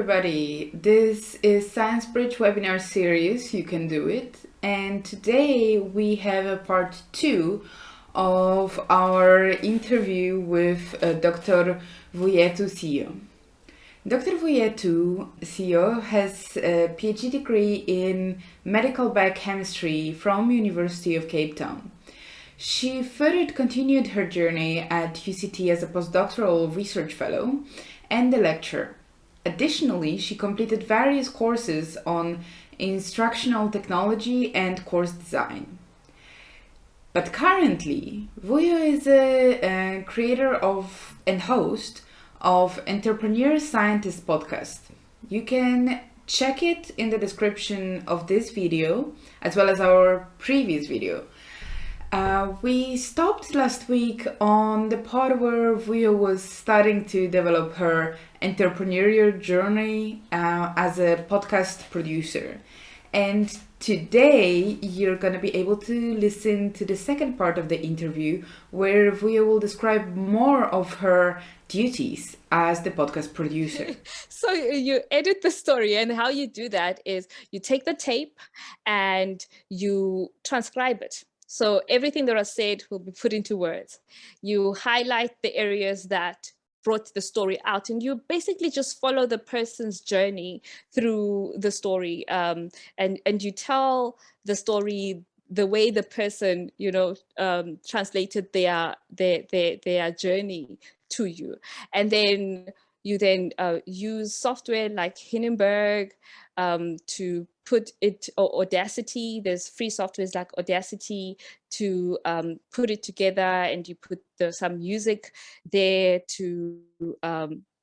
everybody. This is Science Bridge webinar series. You can do it. And today we have a part 2 of our interview with Dr. Vuyolwethu Siyo. Dr. Vuyolwethu Siyo has a PhD degree in Medical Biochemistry from University of Cape Town. She further continued her journey at UCT as a postdoctoral research fellow and a lecturer. Additionally, she completed various courses on instructional technology and course design. But currently, Vuyo is a creator of and host of Entrepreneur Scientist podcast. You can check it in the description of this video as well as our previous video. We stopped last week on the part where Vuyo was starting to develop her entrepreneurial journey as a podcast producer. And today you're going to be able to listen to the second part of the interview where Vuyo will describe more of her duties as the podcast producer. So you edit the story, and how you do that is you take the tape and you transcribe it. So everything that I said will be put into words. You highlight the areas that brought the story out, and you basically just follow the person's journey through the story, and you tell the story the way the person, translated their journey to you. And then you use software like Hindenburg to put it, or Audacity. There's free softwares like Audacity to put it together, and you put some music there to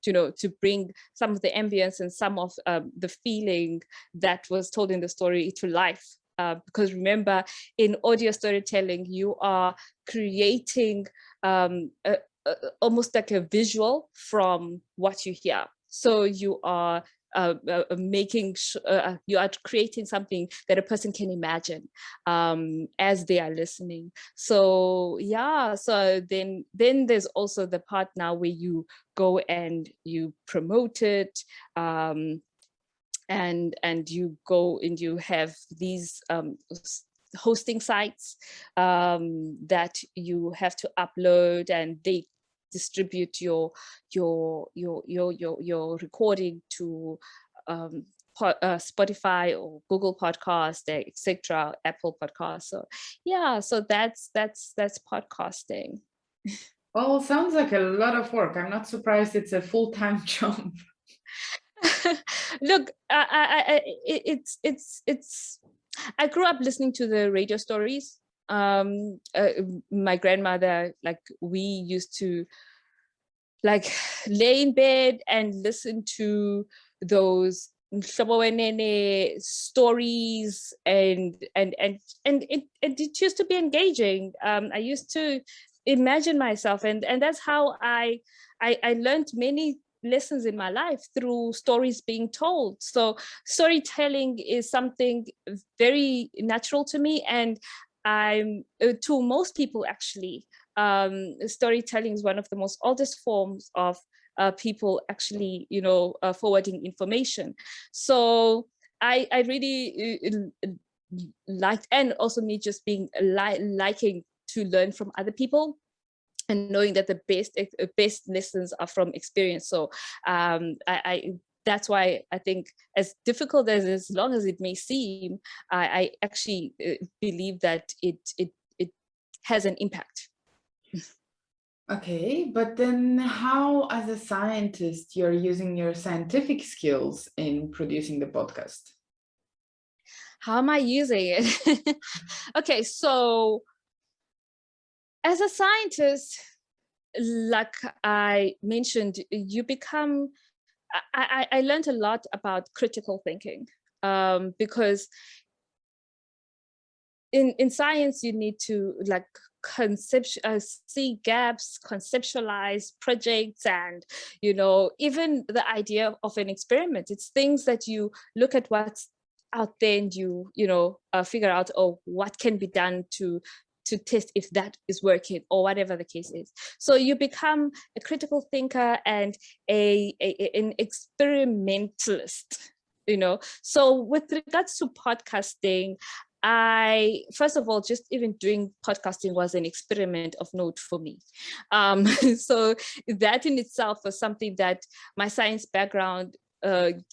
to bring some of the ambience and some of the feeling that was told in the story to life. Because remember, in audio storytelling, you are creating almost like a visual from what you hear. So you are you are creating something that a person can imagine as they are listening. So yeah, so then there's also the part now where you go and you promote it, and you go and you have these hosting sites that you have to upload, and they distribute your recording to Spotify or Google Podcast, etc., Apple Podcast. So yeah, so that's podcasting. Well, sounds like a lot of work. I'm not surprised it's a full-time job. Look, I grew up listening to the radio stories. My grandmother, like, we used to like lay in bed and listen to those stories, and it used to be engaging. I used to imagine myself, and that's how I learned many lessons in my life, through stories being told. So storytelling is something very natural to me, and I'm to most people actually. Storytelling is one of the most oldest forms of people actually, forwarding information. So I really liked, and also me just being liking to learn from other people, and knowing that the best lessons are from experience. So that's why I think, as difficult as long as it may seem, I actually believe that it has an impact. Okay, but then how, as a scientist, you're using your scientific skills in producing the podcast? How am I using it? Okay, so as a scientist, like I mentioned, you become, I learned a lot about critical thinking, because in science, you need to like see gaps, conceptualize projects, and even the idea of an experiment. It's things that you look at what's out there, and you figure out, oh, what can be done to to test if that is working or whatever the case is. So you become a critical thinker and an experimentalist, you know. So with regards to podcasting, first of all, just even doing podcasting was an experiment of note for me. So that in itself was something that my science background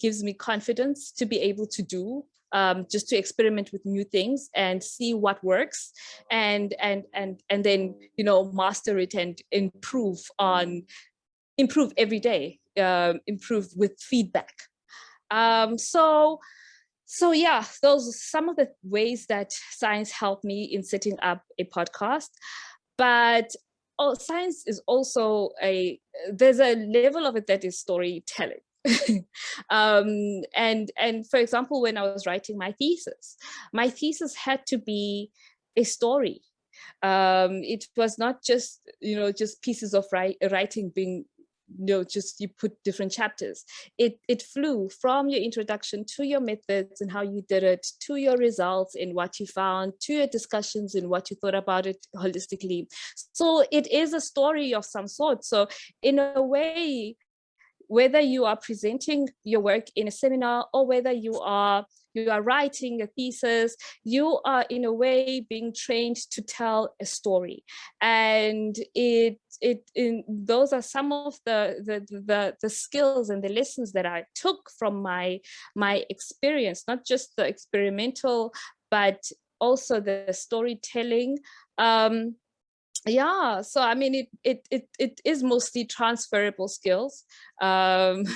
gives me confidence to be able to do, just to experiment with new things and see what works, and then, you know, master it and improve every day, improve with feedback. So yeah, those are some of the ways that science helped me in setting up a podcast. But science is also there's a level of it that is storytelling. And for example, when I was writing my thesis had to be a story. It was not just, you know, just pieces of writing being, you know, just you put different chapters. It flew from your introduction to your methods and how you did it, to your results and what you found, to your discussions and what you thought about it holistically. So it is a story of some sort. So in a way, whether you are presenting your work in a seminar or whether you are writing a thesis, you are in a way being trained to tell a story. And those are some of the skills and the lessons that I took from my experience, not just the experimental, but also the storytelling. Yeah, so I mean, it is mostly transferable skills, and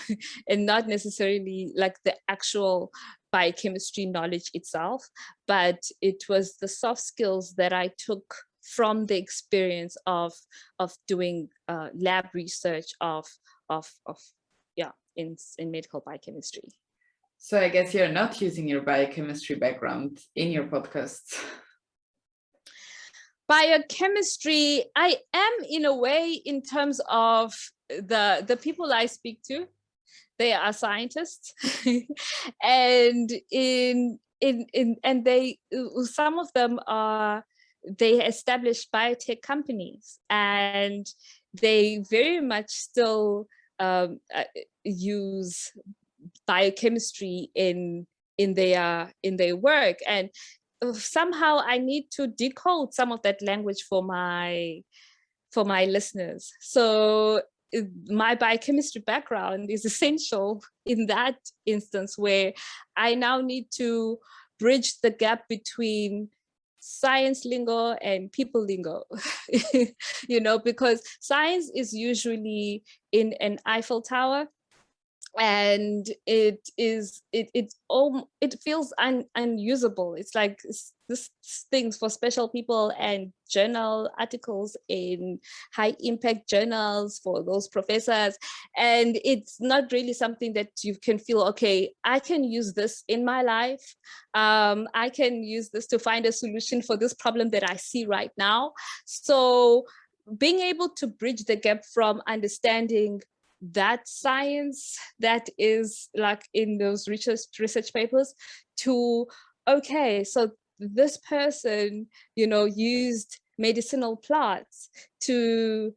not necessarily like the actual biochemistry knowledge itself, but it was the soft skills that I took from the experience of doing lab research of yeah, in medical biochemistry. So I guess you're not using your biochemistry background in your podcasts. Biochemistry, I am in a way, in terms of the people I speak to, they are scientists, and and they, some of them are, they established biotech companies, and they very much still use biochemistry in their work. And somehow I need to decode some of that language for my listeners. So my biochemistry background is essential in that instance, where I now need to bridge the gap between science lingo and people lingo. You know, because science is usually in an Eiffel Tower, and it feels unusable. It's like this things for special people and journal articles in high impact journals for those professors, and it's not really something that you can feel, okay, I can use this in my life. I can use this to find a solution for this problem that I see right now. So being able to bridge the gap from understanding that science that is like in those research papers to, okay, so this person, you know, used medicinal plants to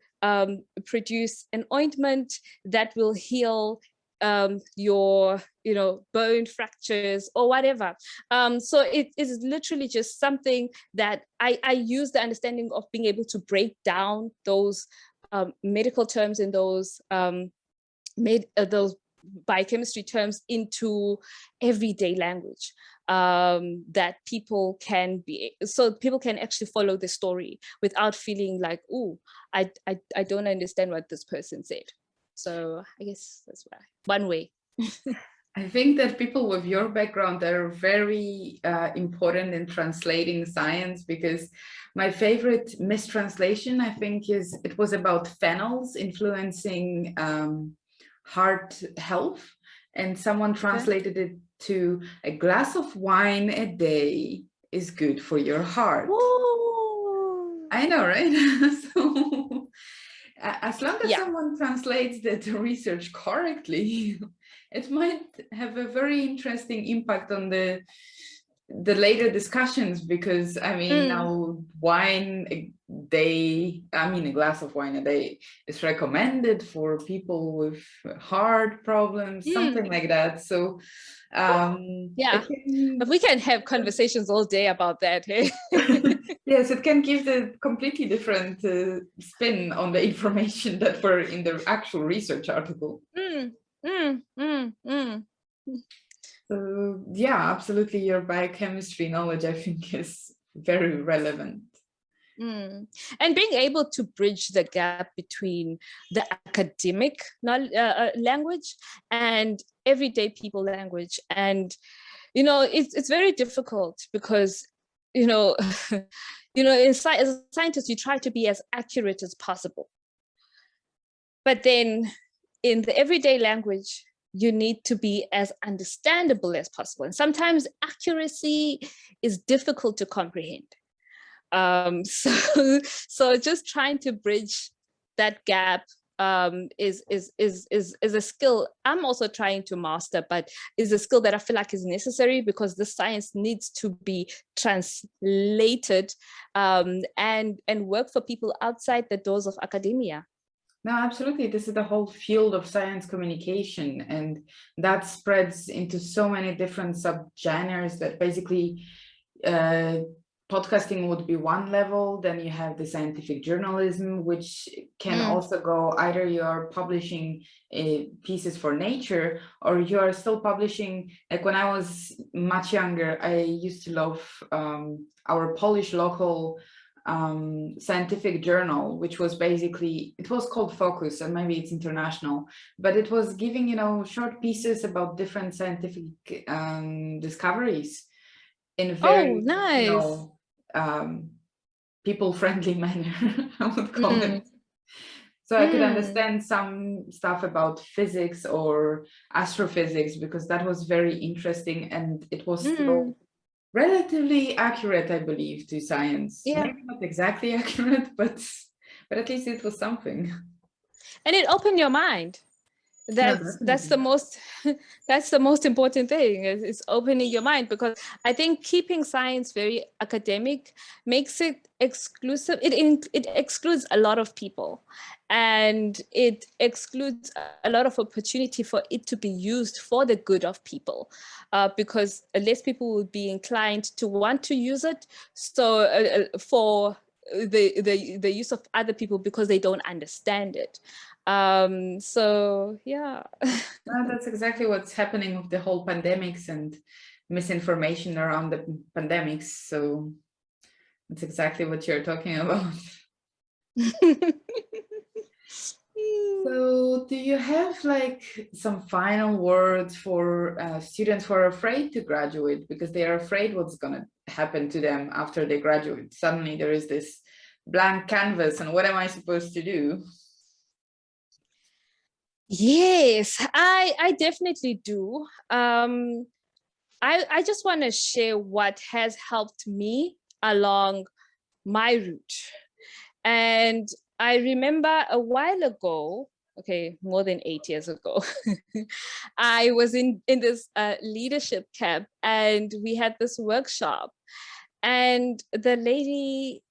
produce an ointment that will heal your, you know, bone fractures or whatever. So it is literally just something that I use the understanding of being able to break down those medical terms and those biochemistry terms into everyday language, that people can actually follow the story without feeling like, oh, I don't understand what this person said. So I guess that's one way. I think that people with your background are very important in translating science, because my favorite mistranslation, I think, is it was about phenols influencing heart health, and someone translated it to a glass of wine a day is good for your heart. Ooh. I know, right? So as long as someone translates that research correctly, it might have a very interesting impact on the the later discussions, because I mean, now wine a glass of wine a day is recommended for people with heart problems, something like that. So Yeah, but we can have conversations all day about that. Hey? Yes, it can give the completely different spin on the information that were in the actual research article. So yeah, absolutely, your biochemistry knowledge, I think, is very relevant. And being able to bridge the gap between the academic language and everyday people language. And, it's very difficult because, as a scientist, you try to be as accurate as possible. But then in the everyday language, you need to be as understandable as possible. And sometimes accuracy is difficult to comprehend. So just trying to bridge that gap is a skill I'm also trying to master, but is a skill that I feel like is necessary because the science needs to be translated and work for people outside the doors of academia. No, absolutely. This is the whole field of science communication, and that spreads into so many different subgenres that basically podcasting would be one level. Then you have the scientific journalism, which can also go either you're publishing pieces for Nature, or you are still publishing. Like when I was much younger, I used to love our Polish local scientific journal, which was basically, it was called Focus, and maybe it's international, but it was giving, short pieces about different scientific discoveries in a very, nice. People-friendly manner, I would call it. So I could understand some stuff about physics or astrophysics, because that was very interesting, and it was still relatively accurate, I believe, to science. Yeah. Maybe not exactly accurate, but at least it was something. And it opened your mind. That's the most important thing, is opening your mind, because I think keeping science very academic makes it exclusive. It excludes a lot of people, and it excludes a lot of opportunity for it to be used for the good of people, because less people will be inclined to want to use it. So for the use of other people, because they don't understand it. So yeah. That's exactly what's happening with the whole pandemics and misinformation around the pandemics. So that's exactly what you're talking about. So do you have like some final words for students who are afraid to graduate because they are afraid what's going to happen to them after they graduate? Suddenly there is this blank canvas, and what am I supposed to do? Yes, I definitely do. I just want to share what has helped me along my route. And I remember a while ago, okay, more than 8 years ago, I was in this leadership camp, and we had this workshop, and the lady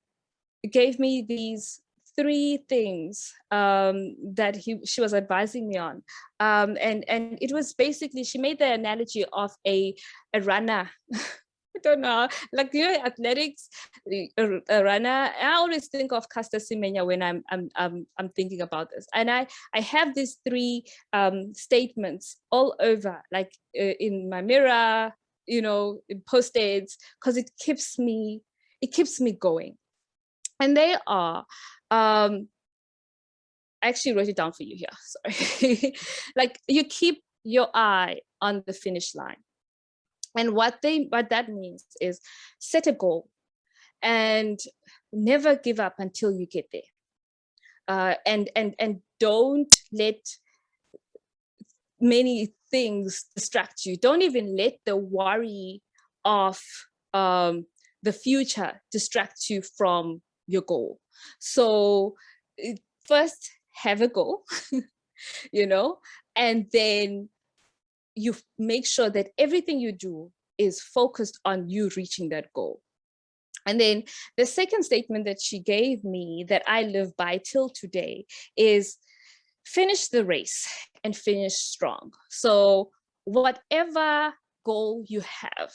gave me these 3 things that she was advising me on, and it was basically, she made the analogy of a runner. I don't know, like, athletics, a runner. I always think of Caster Semenya when I'm thinking about this, and I have these 3 statements all over, like in my mirror, in post-its, because it keeps me going. And they are, I actually wrote it down for you here, sorry. Like, you keep your eye on the finish line. And what that means is set a goal and never give up until you get there. And don't let many things distract you. Don't even let the worry of the future distract you from your goal. So first, have a goal, and then you make sure that everything you do is focused on you reaching that goal. And then the second statement that she gave me that I live by till today is finish the race and finish strong. So whatever goal you have,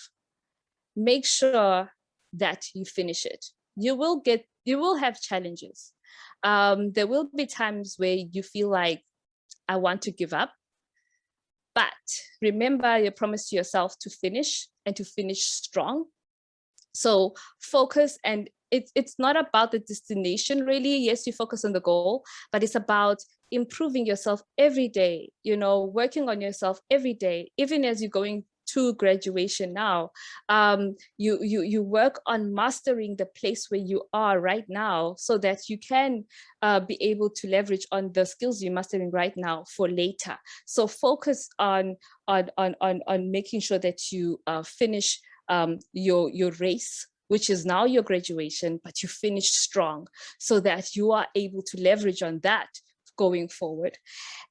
make sure that you finish it. You will have challenges. There will be times where you feel like, I want to give up. But remember your promise to yourself to finish and to finish strong. So focus, and it's not about the destination really. Yes, you focus on the goal, but it's about improving yourself every day, working on yourself every day, even as you're going to graduation now. You work on mastering the place where you are right now so that you can be able to leverage on the skills you're mastering right now for later. So focus on making sure that you finish your race, which is now your graduation, but you finish strong so that you are able to leverage on that going forward.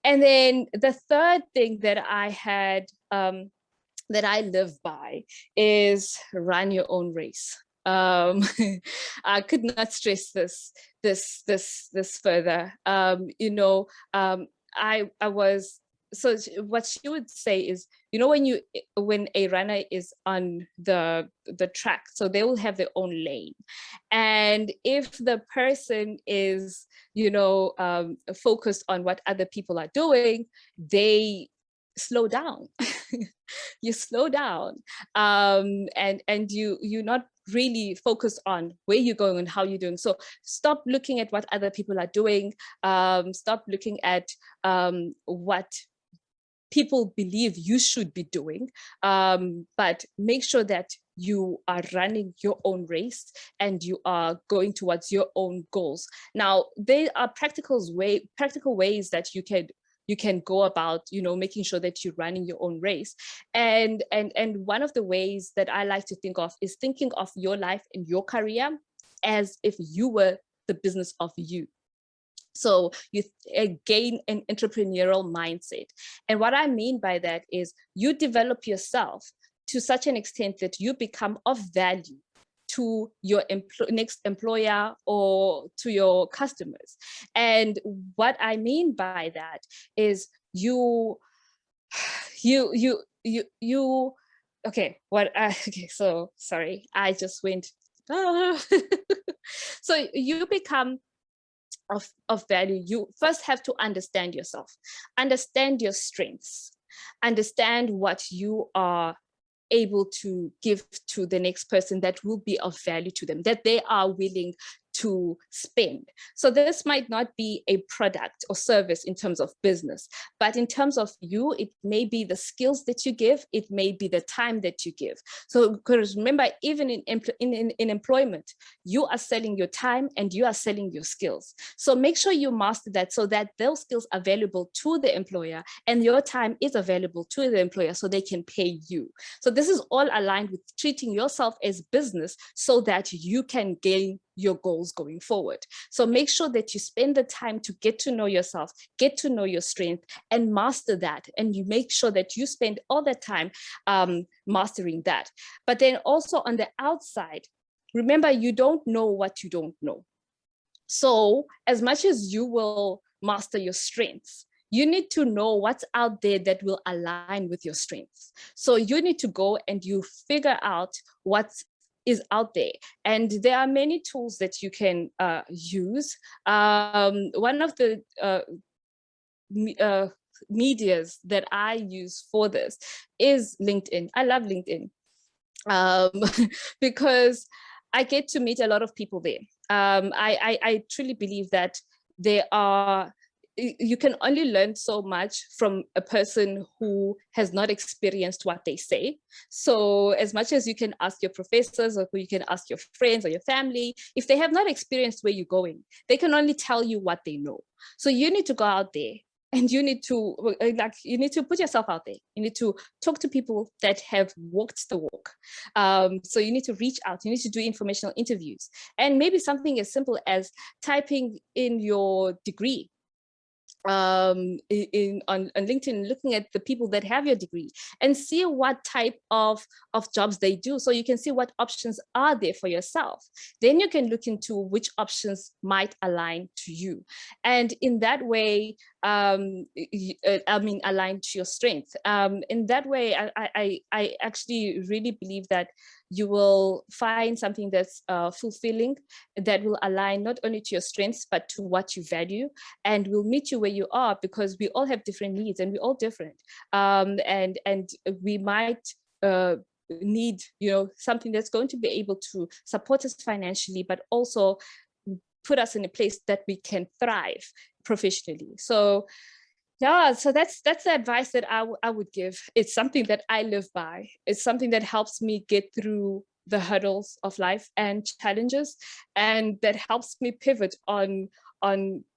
And then the third thing that I had that I live by is run your own race. I could not stress this further. I was, so what she would say is, when a runner is on the track, so they will have their own lane. And if the person is, focused on what other people are doing, they slow down. You slow down, and you're not really focused on where you're going and how you're doing. So stop looking at what other people are doing. Stop looking at what people believe you should be doing, but make sure that you are running your own race and you are going towards your own goals. Now, there are practical ways that you can go about, making sure that you're running your own race. And one of the ways that I like to think of is thinking of your life and your career as if you were the business of you. So you gain an entrepreneurial mindset. And what I mean by that is you develop yourself to such an extent that you become of value to your next employer or to your customers. And what I mean by that is okay, so sorry, I just went, so you become of value. You first have to understand yourself, understand your strengths, understand what you are able to give to the next person that will be of value to them, that they are willing to spend. So this might not be a product or service in terms of business, but in terms of you, it may be the skills that you give, it may be the time that you give. So because remember, even in employment, you are selling your time and you are selling your skills. So make sure you master that so that those skills are available to the employer and your time is available to the employer so they can pay you. So this is all aligned with treating yourself as business so that you can gain your goals going forward. So make sure that you spend the time to get to know yourself, get to know your strength and master that. And you make sure that you spend all that time mastering that. But then also on the outside, remember, you don't know what you don't know. So as much as you will master your strengths, you need to know what's out there that will align with your strengths. So you need to go and you figure out what's is out there. And there are many tools that you can use. One of the medias that I use for this is LinkedIn. I love LinkedIn because I get to meet a lot of people there. I truly believe that you can only learn so much from a person who has not experienced what they say. So as much as you can ask your professors or you can ask your friends or your family, if they have not experienced where you're going, they can only tell you what they know. So you need to go out there and you need to put yourself out there. You need to talk to people that have walked the walk. So you need to reach out, you need to do informational interviews, and maybe something as simple as typing in your degree. on LinkedIn, looking at the people that have your degree and see what type of jobs they do, so you can see what options are there for yourself. Then you can look into which options might align to you, and in that way, align to your strength. In that way, I actually really believe that you will find something that's fulfilling, that will align not only to your strengths but to what you value, and will meet you where you are, because we all have different needs and we're all different, and we might need, something that's going to be able to support us financially, but also put us in a place that we can thrive professionally. So yeah, so that's the advice that I would give. It's something that I live by. It's something that helps me get through the hurdles of life and challenges, and that helps me pivot on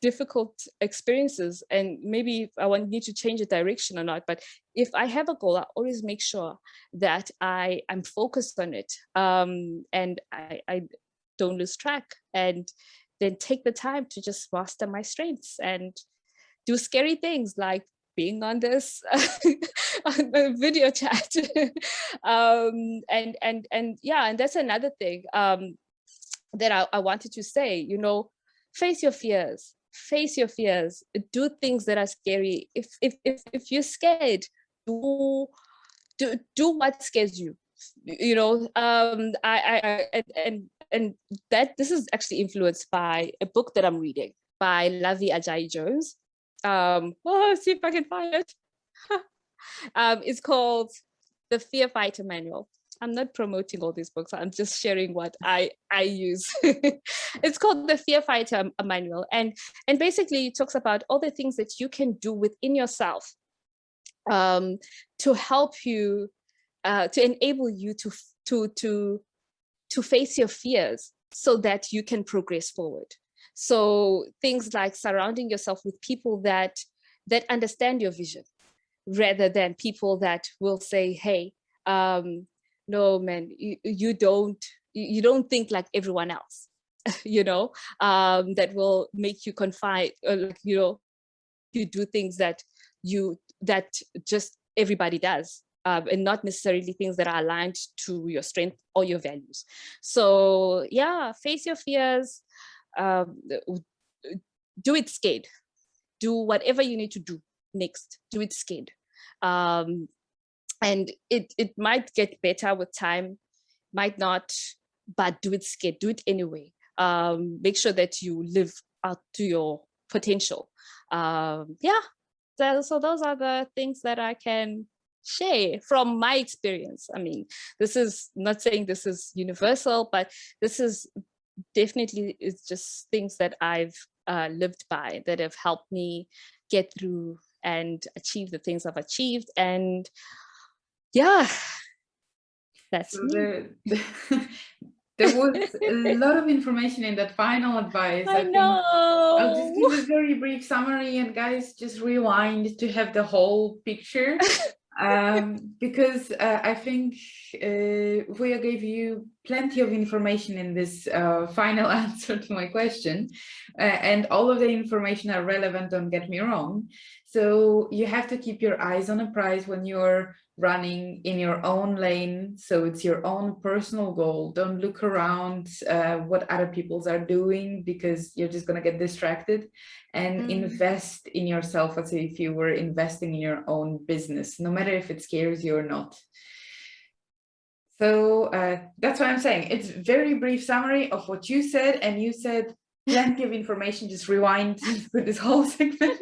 difficult experiences. And maybe I need to change the direction or not, but if I have a goal, I always make sure that I'm focused on it, and I don't lose track, and then take the time to just master my strengths and do scary things like being on this on the video chat. And yeah, and that's another thing that I wanted to say, face your fears, do things that are scary. If you're scared, do what scares you. And that this is actually influenced by a book that I'm reading by Lavi Ajayi Jones. See if I can find it. It's called The Fear Fighter Manual. I'm not promoting all these books. I'm just sharing what I use. It's called The Fear Fighter Manual, and basically it talks about all the things that you can do within yourself to help you, to enable you to face your fears so that you can progress forward. So things like surrounding yourself with people that understand your vision, rather than people that will say, hey, no, man, you don't think like everyone else, that will make you confide, you do things that just everybody does, and not necessarily things that are aligned to your strength or your values. So yeah, face your fears, do it scared, do whatever you need to do next, do it scared. And it might get better with time, might not, but do it scared, do it anyway. Make sure that you live out to your potential. So those are the things that I can share from my experience. I mean, this is not saying this is universal, but this is definitely, it's just things that I've lived by, that have helped me get through and achieve the things I've achieved. And yeah, that's me. There was a lot of information in that final advice. I know. I'll just give a very brief summary, and guys, just rewind to have the whole picture. Because I think Vuyo gave you plenty of information in this final answer to my question, and all of the information are relevant, don't get me wrong. So you have to keep your eyes on a prize when you're running in your own lane. So it's your own personal goal. Don't look around what other people's are doing, because you're just going to get distracted. And invest in yourself as if you were investing in your own business, no matter if it scares you or not. So that's what I'm saying. It's a very brief summary of what you said, and you said plenty of information. Just rewind with this whole segment.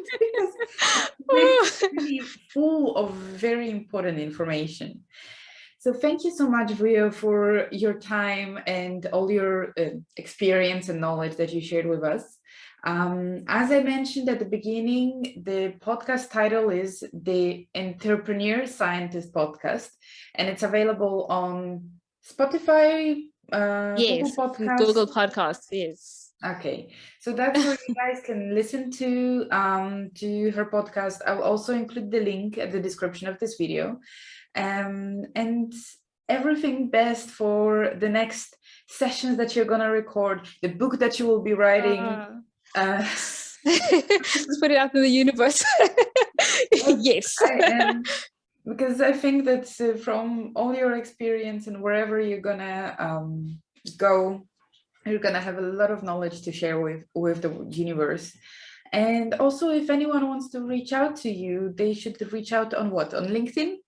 It's really full of very important information. So thank you so much, Vuyo, for your time and all your experience and knowledge that you shared with us. As I mentioned at the beginning, the podcast title is the Entrepreneur Scientist Podcast, and it's available on Spotify, yes, Google Podcasts, yes. Okay, so that's where you guys can listen to her podcast. I'll also include the link at the description of this video. And everything best for the next sessions that you're gonna record, the book that you will be writing. Let's put it out in the universe. Yes. Because I think that from all your experience and wherever you're gonna go, you're gonna have a lot of knowledge to share with the universe. And also, if anyone wants to reach out to you, they should reach out on what? On LinkedIn?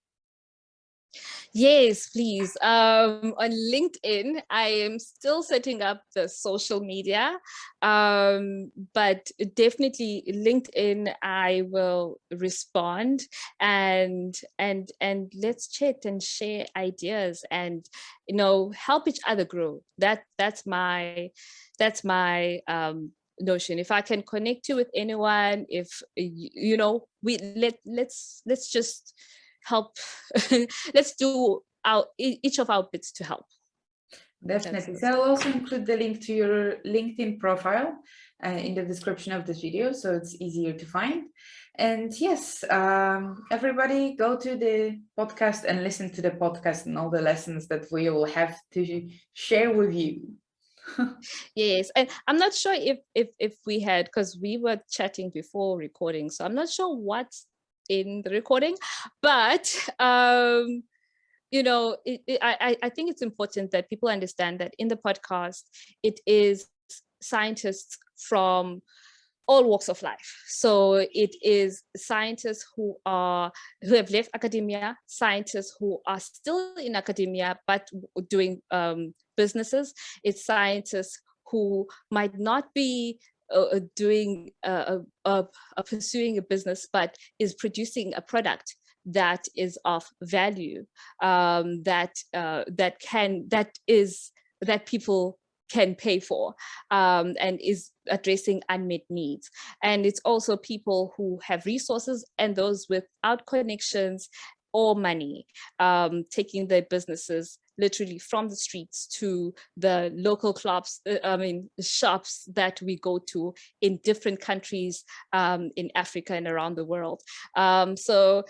Yes, please. On LinkedIn, I am still setting up the social media, but definitely LinkedIn, I will respond and let's chat and share ideas and help each other grow. That's my notion. If I can connect you with anyone, if let's just help. Let's do each of our bits to help. Definitely. So I'll also include the link to your LinkedIn profile in the description of this video, so it's easier to find. And yes, everybody go to the podcast and listen to the podcast and all the lessons that we will have to share with you. Yes, and I'm not sure if we had, because we were chatting before recording, so I'm not sure what's in the recording, but I think it's important that people understand that in the podcast, it is scientists from all walks of life. So it is scientists who have left academia, scientists who are still in academia but doing businesses. It's scientists who might not be doing pursuing a business, but is producing a product that is of value, that people can pay for, and is addressing unmet needs. And it's also people who have resources and those without connections or money, taking their businesses literally from the streets to the local clubs, shops that we go to in different countries, in Africa and around the world. So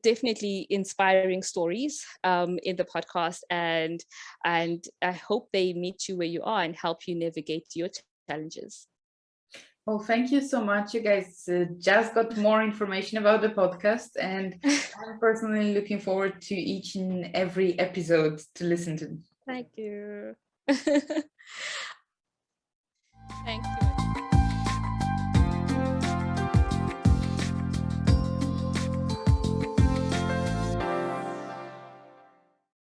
definitely inspiring stories in the podcast, and I hope they meet you where you are and help you navigate your challenges. Well, thank you so much. You guys just got more information about the podcast, and I'm personally looking forward to each and every episode to listen to. Thank you.